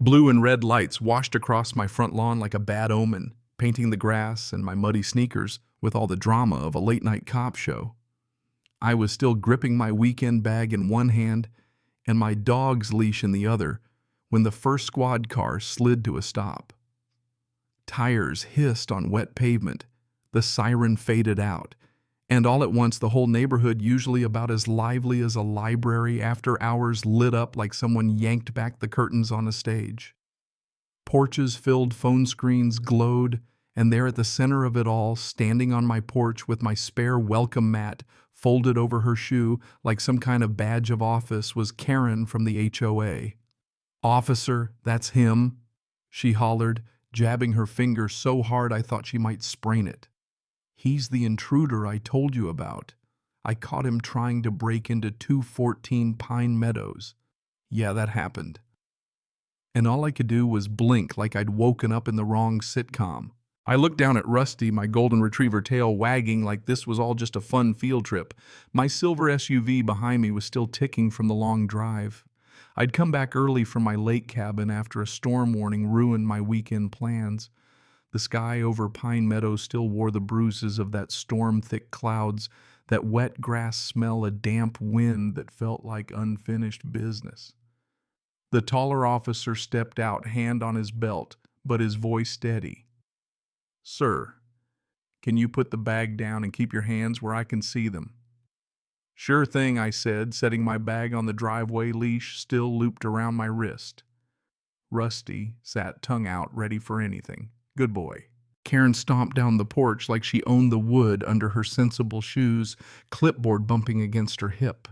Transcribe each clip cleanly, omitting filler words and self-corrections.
Blue and red lights washed across my front lawn like a bad omen, painting the grass and my muddy sneakers with all the drama of a late-night cop show. I was still gripping my weekend bag in one hand and my dog's leash in the other when the first squad car slid to a stop. Tires hissed on wet pavement, the siren faded out, and all at once the whole neighborhood, usually about as lively as a library after hours, lit up like someone yanked back the curtains on a stage. Porches filled, phone screens glowed, and there at the center of it all, standing on my porch with my spare welcome mat folded over her shoe like some kind of badge of office, was Karen from the HOA. "Officer, that's him," she hollered, jabbing her finger so hard I thought she might sprain it. "He's the intruder I told you about. I caught him trying to break into 214 Pine Meadows. Yeah, that happened." And all I could do was blink like I'd woken up in the wrong sitcom. I looked down at Rusty, my golden retriever tail wagging like this was all just a fun field trip. My silver SUV behind me was still ticking from the long drive. I'd come back early from my lake cabin after a storm warning ruined my weekend plans. The sky over Pine Meadows still wore the bruises of that storm-thick clouds, that wet grass smell, a damp wind that felt like unfinished business. The taller officer stepped out, hand on his belt, but his voice steady. "Sir, can you put the bag down and keep your hands where I can see them?" "Sure thing," I said, setting my bag on the driveway, leash still looped around my wrist. Rusty sat tongue out, ready for anything. "Good boy." Karen stomped down the porch like she owned the wood under her sensible shoes, clipboard bumping against her hip.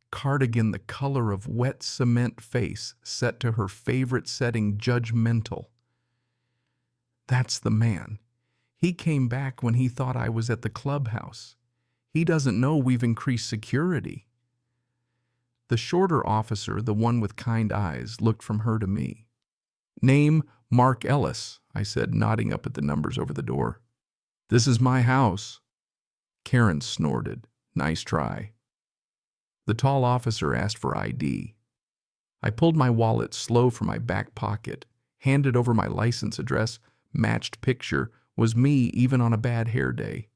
Cardigan the color of wet cement, face set to her favorite setting, judgmental. "That's the man. He came back when he thought I was at the clubhouse. He doesn't know we've increased security." The shorter officer, the one with kind eyes, looked from her to me. "Name Mark Ellis," I said, nodding up at the numbers over the door. "This is my house." Karen snorted. "Nice try." The tall officer asked for ID. I pulled my wallet slow from my back pocket, handed over my license address, matched picture, was me even on a bad hair day.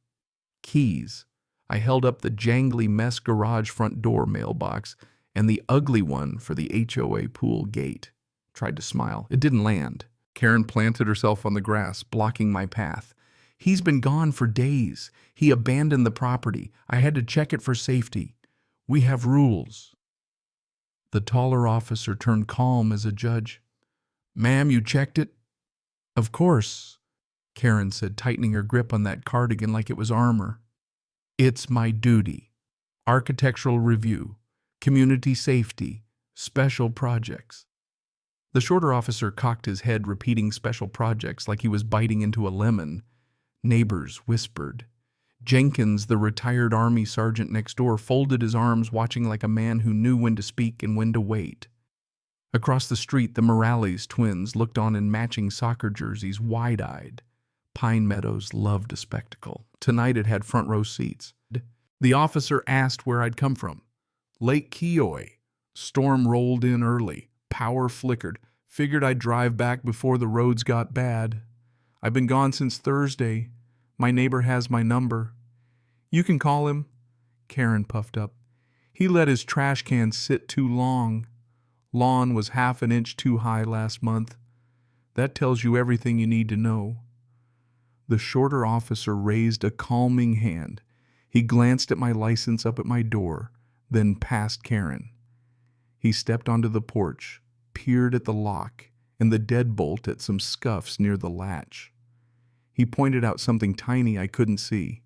Keys. I held up the jangly mess garage front door mailbox and the ugly one for the HOA pool gate. Tried to smile. It didn't land. Karen planted herself on the grass, blocking my path. "He's been gone for days. He abandoned the property. I had to check it for safety. We have rules." The taller officer turned calm as a judge. "Ma'am, you checked it?" "Of course," Karen said, tightening her grip on that cardigan like it was armor. "It's my duty. Architectural review, community safety, special projects." The shorter officer cocked his head, repeating special projects like he was biting into a lemon. Neighbors whispered. Jenkins, the retired Army sergeant next door, folded his arms, watching like a man who knew when to speak and when to wait. Across the street, the Morales twins looked on in matching soccer jerseys, wide-eyed. Pine Meadows loved a spectacle. Tonight it had front row seats. The officer asked where I'd come from. "Lake Keoway. Storm rolled in early. Power flickered. Figured I'd drive back before the roads got bad. I've been gone since Thursday. My neighbor has my number. You can call him." Karen puffed up. "He let his trash can sit too long. Lawn was half an inch too high last month. That tells you everything you need to know." The shorter officer raised a calming hand. He glanced at my license up at my door, then past Karen. He stepped onto the porch, peered at the lock, and the deadbolt at some scuffs near the latch. He pointed out something tiny I couldn't see.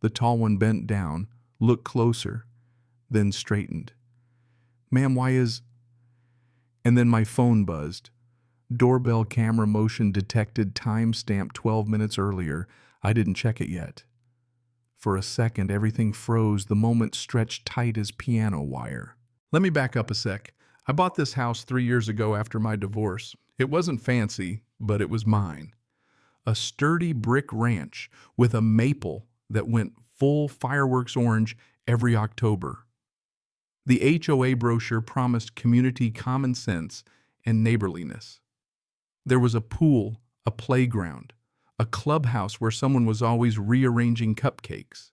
The tall one bent down, looked closer, then straightened. "Ma'am, why is—" And then my phone buzzed. Doorbell camera motion detected, time-stamped 12 minutes earlier. I didn't check it yet. For a second, everything froze, the moment stretched tight as piano wire. Let me back up a sec. I bought this house 3 years ago after my divorce. It wasn't fancy, but it was mine. A sturdy brick ranch with a maple that went full fireworks orange every October. The HOA brochure promised community common sense and neighborliness. There was a pool, a playground, a clubhouse where someone was always rearranging cupcakes.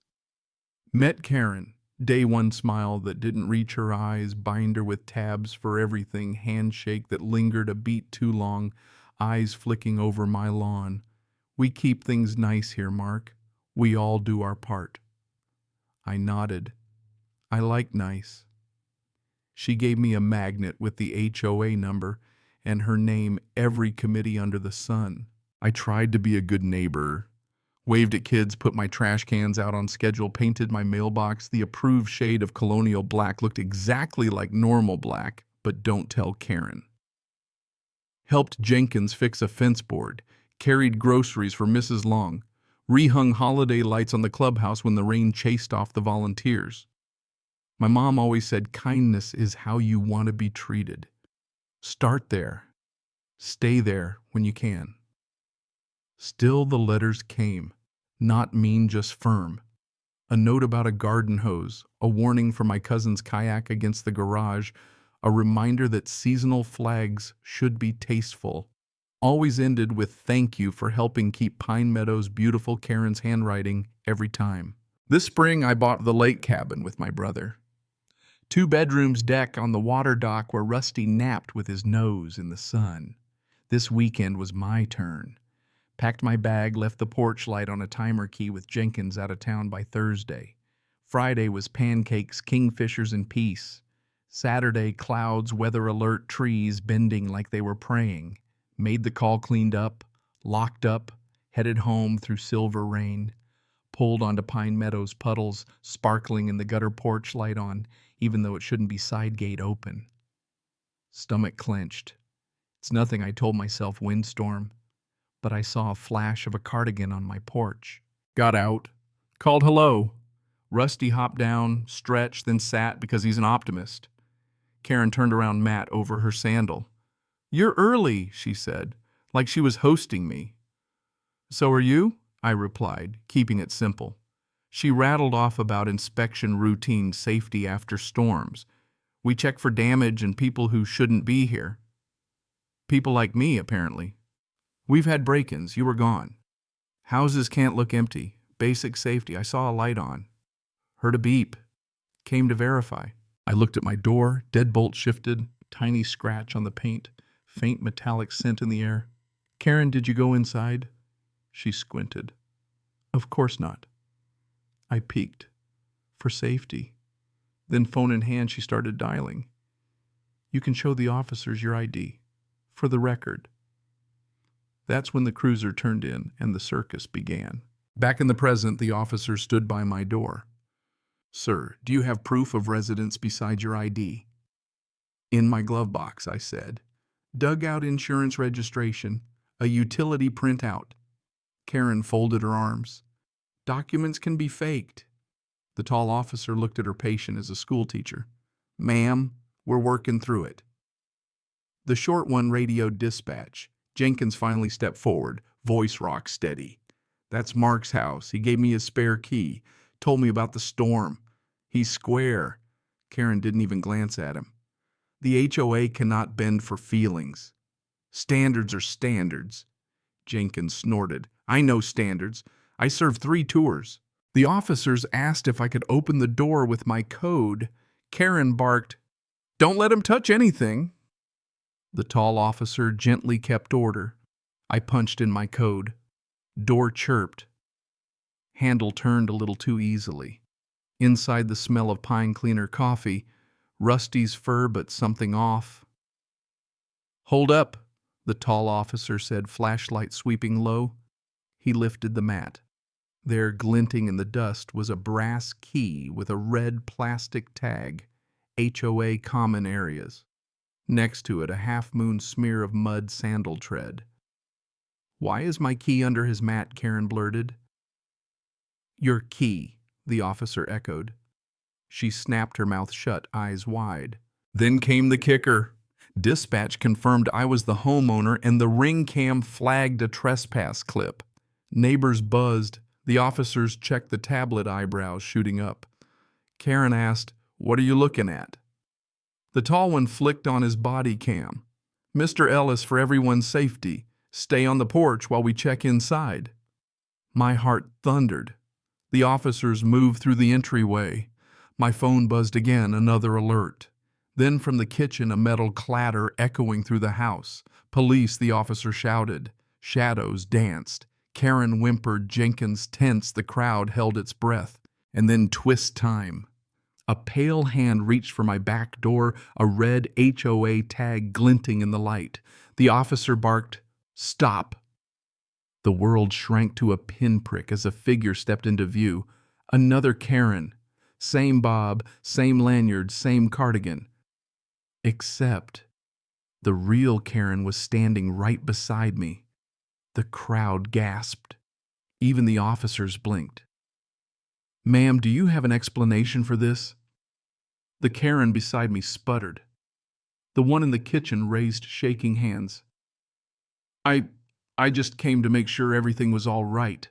Met Karen, day one smile that didn't reach her eyes, binder with tabs for everything, handshake that lingered a beat too long, eyes flicking over my lawn. We keep things nice here, Mark. We all do our part. I nodded. I like nice. She gave me a magnet with the HOA number and her name, every committee under the sun. I tried to be a good neighbor, waved at kids, put my trash cans out on schedule, painted my mailbox. The approved shade of colonial black looked exactly like normal black, but don't tell Karen. Helped Jenkins fix a fence board, carried groceries for Mrs. Long, rehung holiday lights on the clubhouse when the rain chased off the volunteers. My mom always said kindness is how you want to be treated. Start there. Stay there when you can. Still the letters came. Not mean, just firm. A note about a garden hose, a warning for my cousin's kayak against the garage, a reminder that seasonal flags should be tasteful. Always ended with thank you for helping keep Pine Meadows beautiful. Karen's handwriting every time. This spring I bought the lake cabin with my brother. 2 bedrooms, deck on the water dock where Rusty napped with his nose in the sun. This weekend was my turn. Packed my bag, left the porch light on a timer key with Jenkins out of town by Thursday. Friday was pancakes, kingfishers, and peace. Saturday, clouds, weather alert, trees bending like they were praying. Made the call, cleaned up, locked up, headed home through silver rain. Pulled onto Pine Meadows puddles, sparkling in the gutter porch light on, even though it shouldn't be side gate open. Stomach clenched. It's nothing, I told myself, windstorm. But I saw a flash of a cardigan on my porch. Got out, called hello. Rusty hopped down, stretched, then sat because he's an optimist. Karen turned around Matt over her sandal. "You're early," she said, like she was hosting me. "So are you?" I replied, keeping it simple. She rattled off about inspection routine, safety after storms. We check for damage and people who shouldn't be here. People like me, apparently. We've had break-ins. You were gone. Houses can't look empty. Basic safety. I saw a light on. Heard a beep. Came to verify. I looked at my door. Deadbolt shifted. Tiny scratch on the paint. Faint metallic scent in the air. "Karen, did you go inside?" She squinted. "Of course not." I peeked. For safety. Then phone in hand, she started dialing. "You can show the officers your ID. For the record." That's when the cruiser turned in and the circus began. Back in the present, the officer stood by my door. "Sir, do you have proof of residence besides your ID?" "In my glove box," I said. "Dug out insurance registration, a utility printout." Karen folded her arms. "Documents can be faked." The tall officer looked at her patient as a schoolteacher. "Ma'am, we're working through it." The short one radioed dispatch. Jenkins finally stepped forward, voice rock steady. "That's Mark's house. He gave me his spare key. Told me about the storm. He's square." Karen didn't even glance at him. "The HOA cannot bend for feelings. Standards are standards." Jenkins snorted. "I know standards. I served 3 tours. The officers asked if I could open the door with my code. Karen barked, "Don't let him touch anything." The tall officer gently kept order. I punched in my code. Door chirped. Handle turned a little too easily. Inside, the smell of pine cleaner coffee, Rusty's fur but something off. "Hold up," the tall officer said, flashlight sweeping low. He lifted the mat. There, glinting in the dust, was a brass key with a red plastic tag, HOA Common Areas. Next to it, a half-moon smear of mud sandal tread. "Why is my key under his mat?" Karen blurted. "Your key," the officer echoed. She snapped her mouth shut, eyes wide. Then came the kicker. Dispatch confirmed I was the homeowner, and the ring cam flagged a trespass clip. Neighbors buzzed. The officers checked the tablet, eyebrows shooting up. Karen asked, "What are you looking at?" The tall one flicked on his body cam. Mr. Ellis, for everyone's safety, stay on the porch while we check inside. My heart thundered. The officers moved through the entryway. My phone buzzed again, another alert. Then from the kitchen, a metal clatter echoing through the house. Police, the officer shouted. Shadows danced. Karen whimpered, Jenkins tense, the crowd held its breath. And then twist time. A pale hand reached for my back door, a red HOA tag glinting in the light. The officer barked, "Stop!" The world shrank to a pinprick as a figure stepped into view. Another Karen. Same bob, same lanyard, same cardigan. Except the real Karen was standing right beside me. The crowd gasped. Even the officers blinked. "Ma'am, do you have an explanation for this?" The Karen beside me sputtered. The one in the kitchen raised shaking hands. I just came to make sure everything was all right."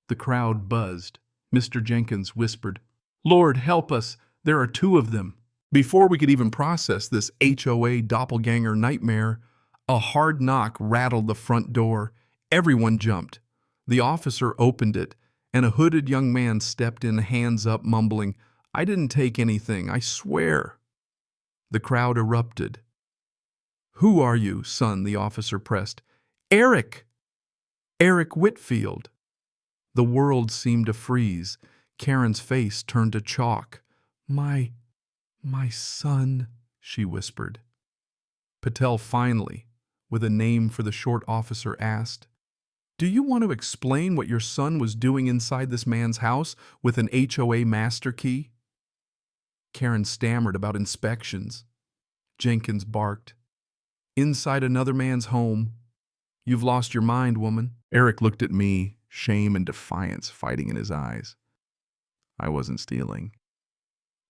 The crowd buzzed. Mr. Jenkins whispered, "Lord, help us, there are two of them." Before we could even process this HOA doppelganger nightmare, a hard knock rattled the front door. Everyone jumped. The officer opened it, and a hooded young man stepped in, hands up, mumbling, "I didn't take anything, I swear." The crowd erupted. "Who are you, son?" the officer pressed. "Eric! Eric Whitfield." The world seemed to freeze. Karen's face turned to chalk. My son," she whispered. Patel finally, with a name for the short officer, asked, "Do you want to explain what your son was doing inside this man's house with an HOA master key?" Karen stammered about inspections. Jenkins barked, "Inside another man's home. You've lost your mind, woman." Eric looked at me, shame and defiance fighting in his eyes. "I wasn't stealing.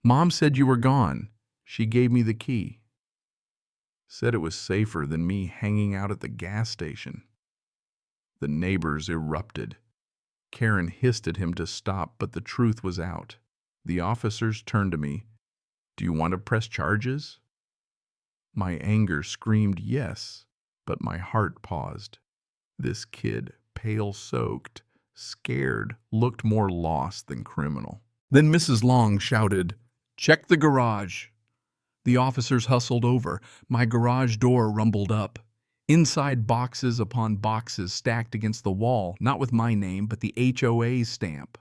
Mom said you were gone. She gave me the key. Said it was safer than me hanging out at the gas station." The neighbors erupted. Karen hissed at him to stop, but the truth was out. The officers turned to me. "Do you want to press charges?" My anger screamed yes, but my heart paused. This kid, pale-soaked, scared, looked more lost than criminal. Then Mrs. Long shouted, "Check the garage." The officers hustled over. My garage door rumbled up. Inside, boxes upon boxes stacked against the wall, not with my name, but the HOA stamp.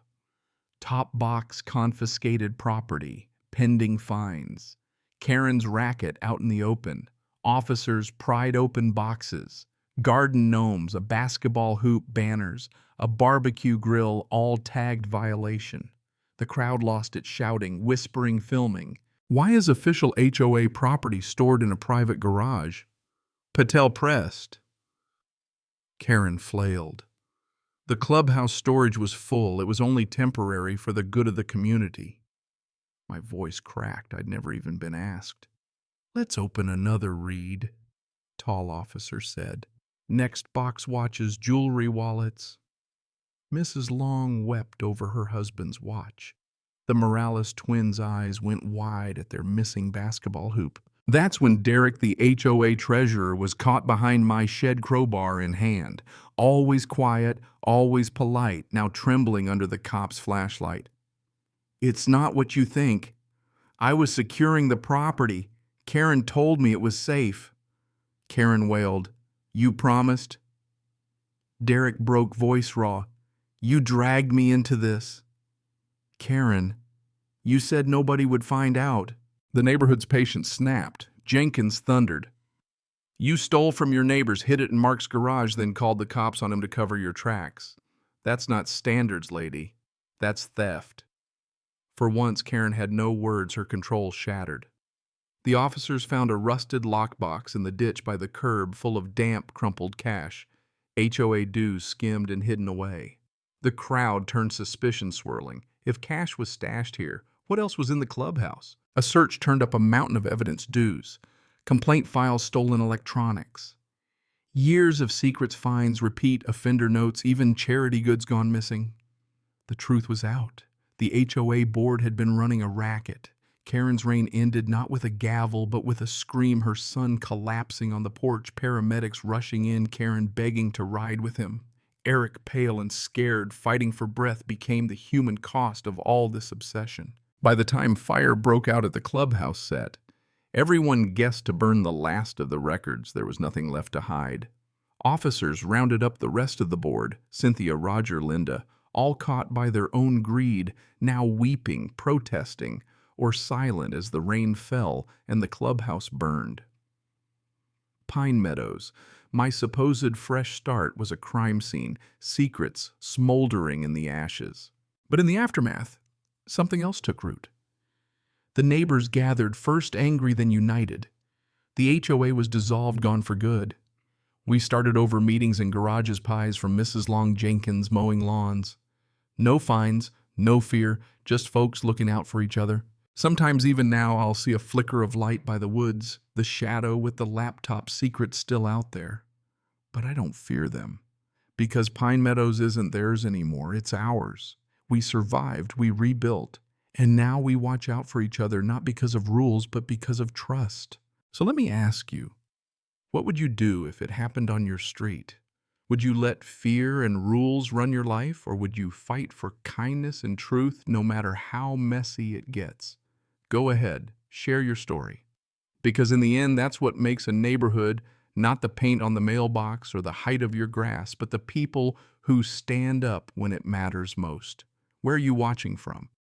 Top box, confiscated property, pending fines. Karen's racket out in the open. Officers pried open boxes. Garden gnomes, a basketball hoop, banners, a barbecue grill, all tagged violation. The crowd lost its shouting, whispering, filming. "Why is official HOA property stored in a private garage?" Patel pressed. Karen flailed. "The clubhouse storage was full. It was only temporary for the good of the community." My voice cracked. I'd never even been asked. "Let's open another read," tall officer said. "Next box watches, jewelry, wallets." Mrs. Long wept over her husband's watch. The Morales twins' eyes went wide at their missing basketball hoop. That's when Derek, the HOA treasurer, was caught behind my shed crowbar in hand. Always quiet, always polite, now trembling under the cop's flashlight. "It's not what you think. I was securing the property. Karen told me it was safe." Karen wailed, "You promised?" Derek broke voice raw. "You dragged me into this." "Karen, you said nobody would find out." The neighborhood's patience snapped. Jenkins thundered, "You stole from your neighbors, hid it in Mark's garage, then called the cops on him to cover your tracks. That's not standards, lady. That's theft." For once, Karen had no words, her control shattered. The officers found a rusted lockbox in the ditch by the curb full of damp, crumpled cash. HOA dues skimmed and hidden away. The crowd turned, suspicion swirling. If cash was stashed here, what else was in the clubhouse? A search turned up a mountain of evidence: dues, complaint files, stolen electronics. Years of secrets, fines, repeat offender notes, even charity goods gone missing. The truth was out. The HOA board had been running a racket. Karen's reign ended not with a gavel, but with a scream, her son collapsing on the porch, paramedics rushing in, Karen begging to ride with him. Eric, pale and scared, fighting for breath, became the human cost of all this obsession. By the time fire broke out at the clubhouse set, everyone guessed to burn the last of the records. There was nothing left to hide. Officers rounded up the rest of the board, Cynthia, Roger, Linda, all caught by their own greed, now weeping, protesting, or silent as the rain fell and the clubhouse burned. Pine Meadows, my supposed fresh start, was a crime scene, secrets smoldering in the ashes. But in the aftermath, something else took root. The neighbors gathered, first angry, then united. The HOA was dissolved, gone for good. We started over meetings in garages, pies from Mrs. Long Jenkins, mowing lawns. No fines, no fear, just folks looking out for each other. Sometimes even now I'll see a flicker of light by the woods, the shadow with the laptop secrets still out there. But I don't fear them, because Pine Meadows isn't theirs anymore, it's ours. We survived, we rebuilt, and now we watch out for each other, not because of rules, but because of trust. So let me ask you, what would you do if it happened on your street? Would you let fear and rules run your life, or would you fight for kindness and truth no matter how messy it gets? Go ahead, share your story. Because in the end, that's what makes a neighborhood, not the paint on the mailbox or the height of your grass, but the people who stand up when it matters most. Where are you watching from?